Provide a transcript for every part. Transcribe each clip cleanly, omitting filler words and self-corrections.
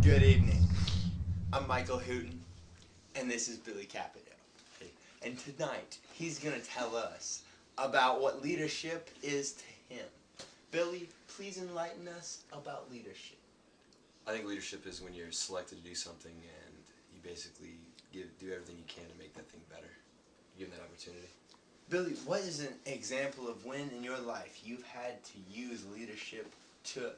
Good evening. I'm Michael Hooten, and this is Billy Capito. And tonight, he's going to tell us about what leadership is to him. Billy, please enlighten us about leadership. I think leadership is when you're selected to do something and you basically do everything you can to make that thing better. Given that opportunity. Billy, what is an example of when in your life you've had to use leadership to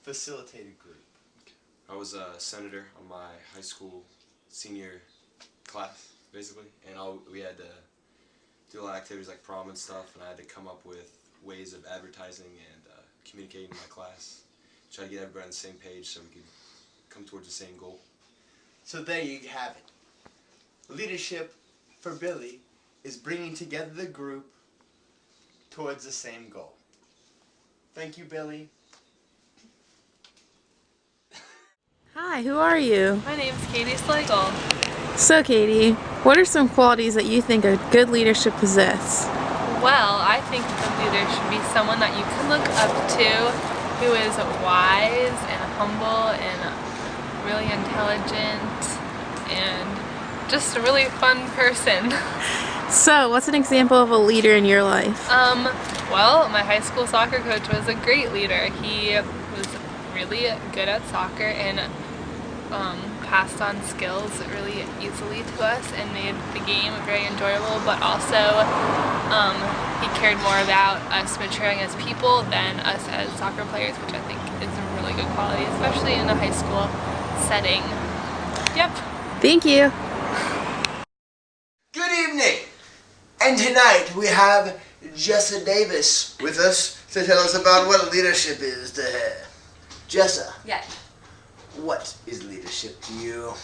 facilitate a group? I was a senator on my high school senior class, basically, and we had to do a lot of activities like prom and stuff, and I had to come up with ways of advertising and communicating in my class, try to get everybody on the same page so we could come towards the same goal. So there you have it. Leadership for Billy is bringing together the group towards the same goal. Thank you, Billy. Hi, who are you? My name's Katie Slagle. So Katie, what are some qualities that you think a good leader should possess? Well, I think the leader should be someone that you can look up to, who is wise and humble and really intelligent and just a really fun person. So, what's an example of a leader in your life? Well, my high school soccer coach was a great leader. He was really good at soccer and passed on skills really easily to us and made the game very enjoyable, but also he cared more about us maturing as people than us as soccer players, which I think is a really good quality, especially in a high school setting. Yep. Thank you. Good evening. And tonight we have Jessa Davis with us to tell us about what leadership is to her. Jessa. Yes. What is leadership to you?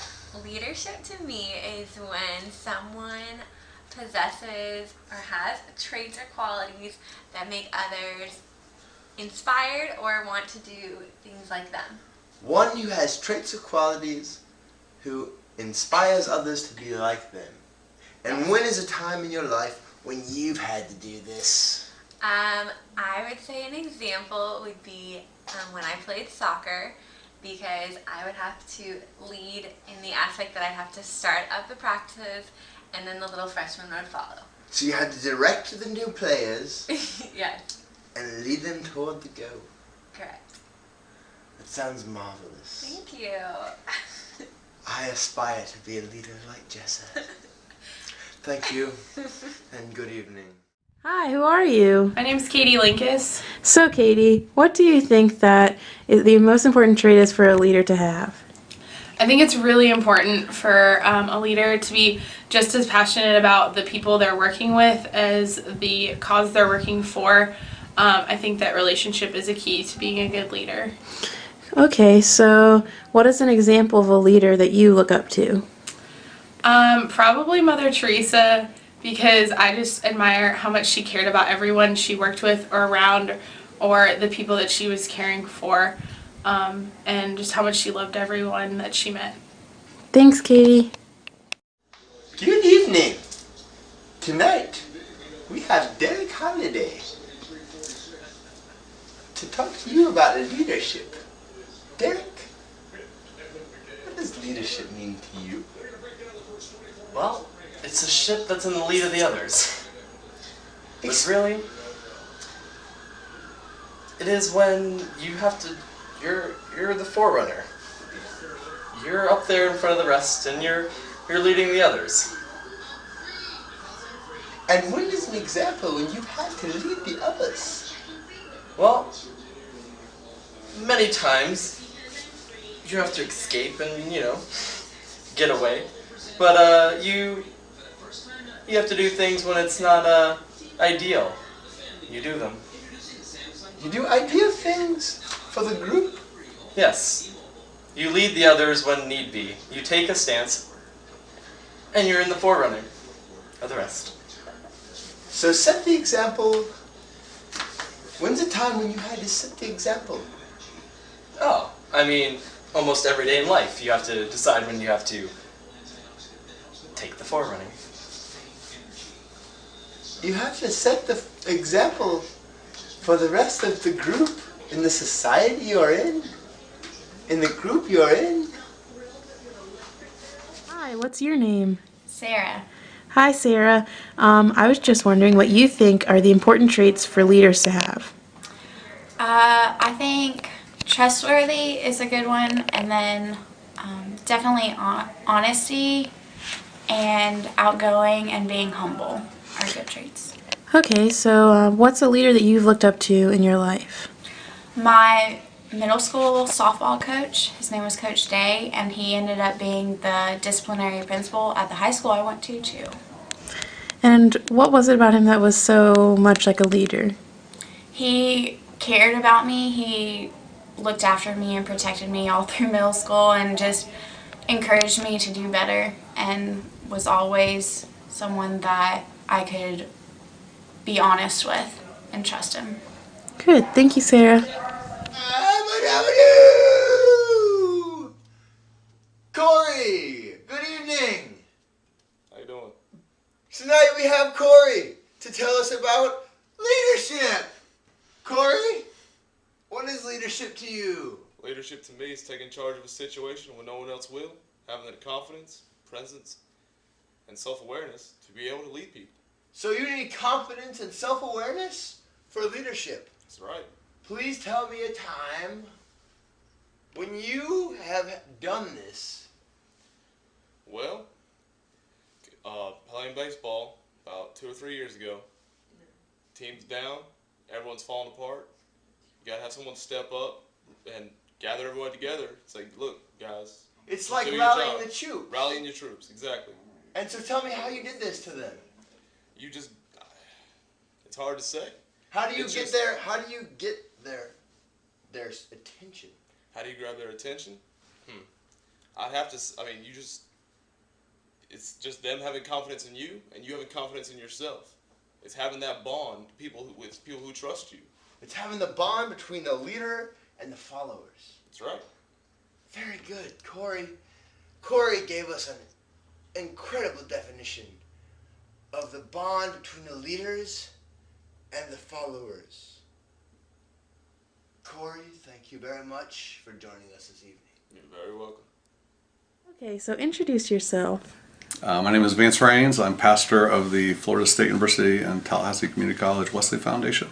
Leadership to me is when someone possesses or has traits or qualities that make others inspired or want to do things like them. One who has traits or qualities who inspires others to be like them. And when is a time in your life when you've had to do this? I would say an example would be when I played soccer, because I would have to lead in the aspect that I'd have to start up the practices and then the little freshmen would follow. So you had to direct the new players Yes. and lead them toward the goal. Correct. That sounds marvelous. Thank you. I aspire to be a leader like Jessa. Thank you, and good evening. Hi, who are you? My name's Katie Linkus. So Katie, what do you think that the most important trait is for a leader to have? I think it's really important for a leader to be just as passionate about the people they're working with as the cause they're working for. I think that relationship is a key to being a good leader. Okay, so what is an example of a leader that you look up to? Probably Mother Teresa, because I just admire how much she cared about everyone she worked with or around, or the people that she was caring for, and just how much she loved everyone that she met. Thanks, Katie. Good evening. Tonight, we have Derek Holiday to talk to you about leadership. Derek, what does leadership mean to you? Well, it's a ship that's in the lead of the others. But really, it is when you have to, you're the forerunner. You're up there in front of the rest and you're leading the others. And what is an example when you've had to lead the others? Well, many times you have to escape and, get away. But you have to do things when it's not ideal. You do them. You do ideal things for the group? Yes. You lead the others when need be. You take a stance, and you're in the forerunner of the rest. So set the example. When's the time when you had to set the example? Oh, I mean, almost every day in life you have to decide when you have to take the forerunner. You have to set the example for the rest of the group in the society you're in the group you're in. Hi, what's your name? Sarah. Hi, Sarah. I was just wondering what you think are the important traits for leaders to have. I think trustworthy is a good one, and then definitely honesty and outgoing and being humble are good traits. Okay, so what's a leader that you've looked up to in your life? My middle school softball coach, his name was Coach Day, and he ended up being the disciplinary principal at the high school I went to too. And what was it about him that was so much like a leader? He cared about me. He looked after me and protected me all through middle school and just encouraged me to do better, and was always someone that I could be honest with and trust him. Good. Thank you, Sarah. Corey, good evening. How you doing? Tonight we have Corey to tell us about leadership. Corey, what is leadership to you? Leadership to me is taking charge of a situation when no one else will, having the confidence, presence, and self-awareness to be able to lead people. So you need confidence and self-awareness for leadership. That's right. Please tell me a time when you have done this. Well, playing baseball about 2 or 3 years ago. Team's down, everyone's falling apart. You gotta have someone step up and gather everyone together. It's like, look, guys. It's like do your rallying job. the troops. Rallying your troops, exactly. And so tell me how you did this to them. You just, it's hard to say. How do you get their attention? How do you grab their attention? It's just them having confidence in you and you having confidence in yourself. It's having that bond with people who trust you. It's having the bond between the leader and the followers. That's right. Very good, Corey. Corey gave us an incredible definition of the bond between the leaders and the followers. Corey, thank you very much for joining us this evening. You're very welcome. Okay, so introduce yourself. My name is Vance Raines. I'm pastor of the Florida State University and Tallahassee Community College Wesley Foundation.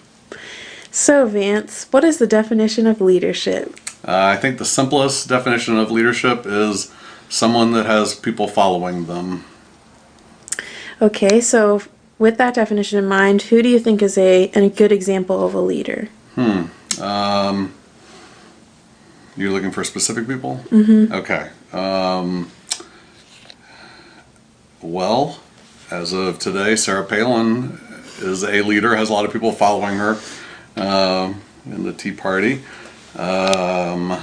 So, Vance, what is the definition of leadership? I think the simplest definition of leadership is someone that has people following them. Okay, so with that definition in mind, who do you think is a good example of a leader? You're looking for specific people? Mm-hmm. Okay. Well, as of today, Sarah Palin is a leader, has a lot of people following her in the Tea Party. The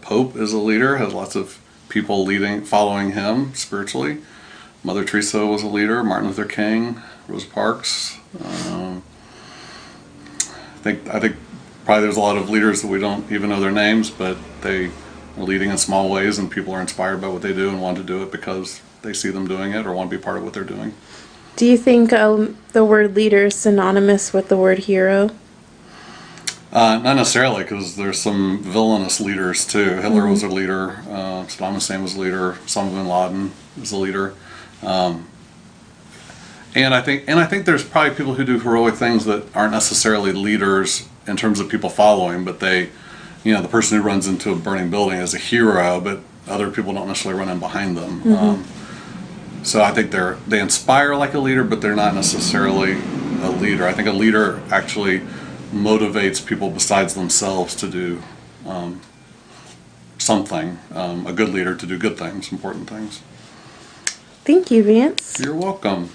Pope is a leader, has lots of people following him spiritually. Mother Teresa was a leader, Martin Luther King, Rosa Parks. I think probably there's a lot of leaders that we don't even know their names, but they are leading in small ways and people are inspired by what they do and want to do it because they see them doing it or want to be part of what they're doing. Do you think the word leader is synonymous with the word hero? Not necessarily, because there's some villainous leaders too. Hitler was a leader, Saddam Hussein was a leader, Osama bin Laden was a leader. And I think there's probably people who do heroic things that aren't necessarily leaders in terms of people following, but the person who runs into a burning building is a hero, but other people don't necessarily run in behind them. So I think they inspire like a leader, but they're not necessarily a leader. I think a leader actually motivates people besides themselves to do something. A good leader to do good things, important things. Thank you, Vance. You're welcome.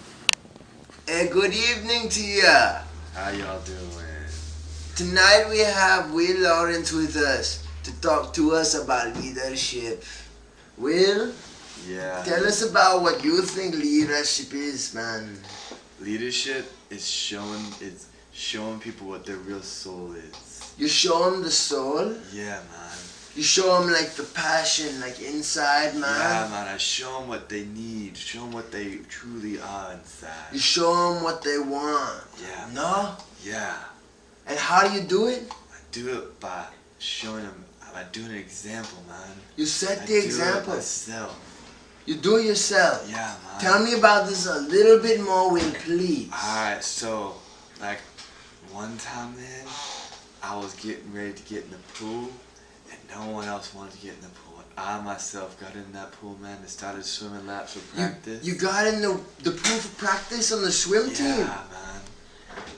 And good evening to ya. How y'all doing? Tonight we have Will Lawrence with us to talk to us about leadership. Will, Yeah. tell us about what you think leadership is, man. Leadership is showing people what their real soul is. You show them the soul. Yeah, man. You show them like the passion, like inside, man. Yeah, man. I show them what they need. Show them what they truly are inside. You show them what they want. Yeah. No? Yeah. And how do you do it? I do it by showing them, by doing an example, man. You set I the example. Do it myself. You do it yourself. Yeah, man. Tell me about this a little bit more, Will, please. Alright, so, like, one time, man, I was getting ready to get in the pool, and no one else wanted to get in the pool. I myself got in that pool, man, and started swimming laps for practice. You got in the pool for practice on the swim team? Yeah, man.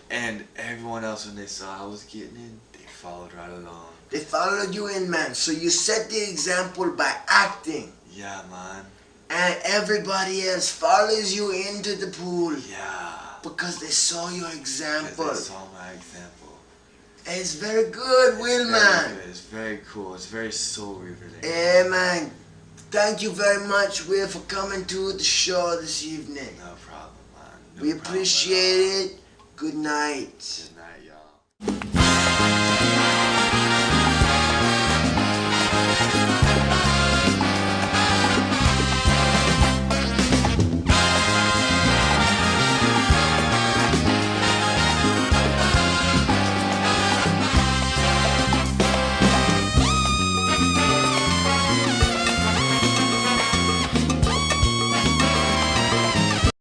And everyone else, when they saw I was getting in, they followed right along. They followed you in, man. So you set the example by acting. Yeah, man. And everybody else follows you into the pool. Yeah. Because they saw your example. Because they saw my example. And it's very good, Will, man. Good. It's very cool. It's very soul revealing. Yeah, man. Thank you very much, Will, for coming to the show this evening. No problem, man. No we problem appreciate it. Good night. Good night, y'all.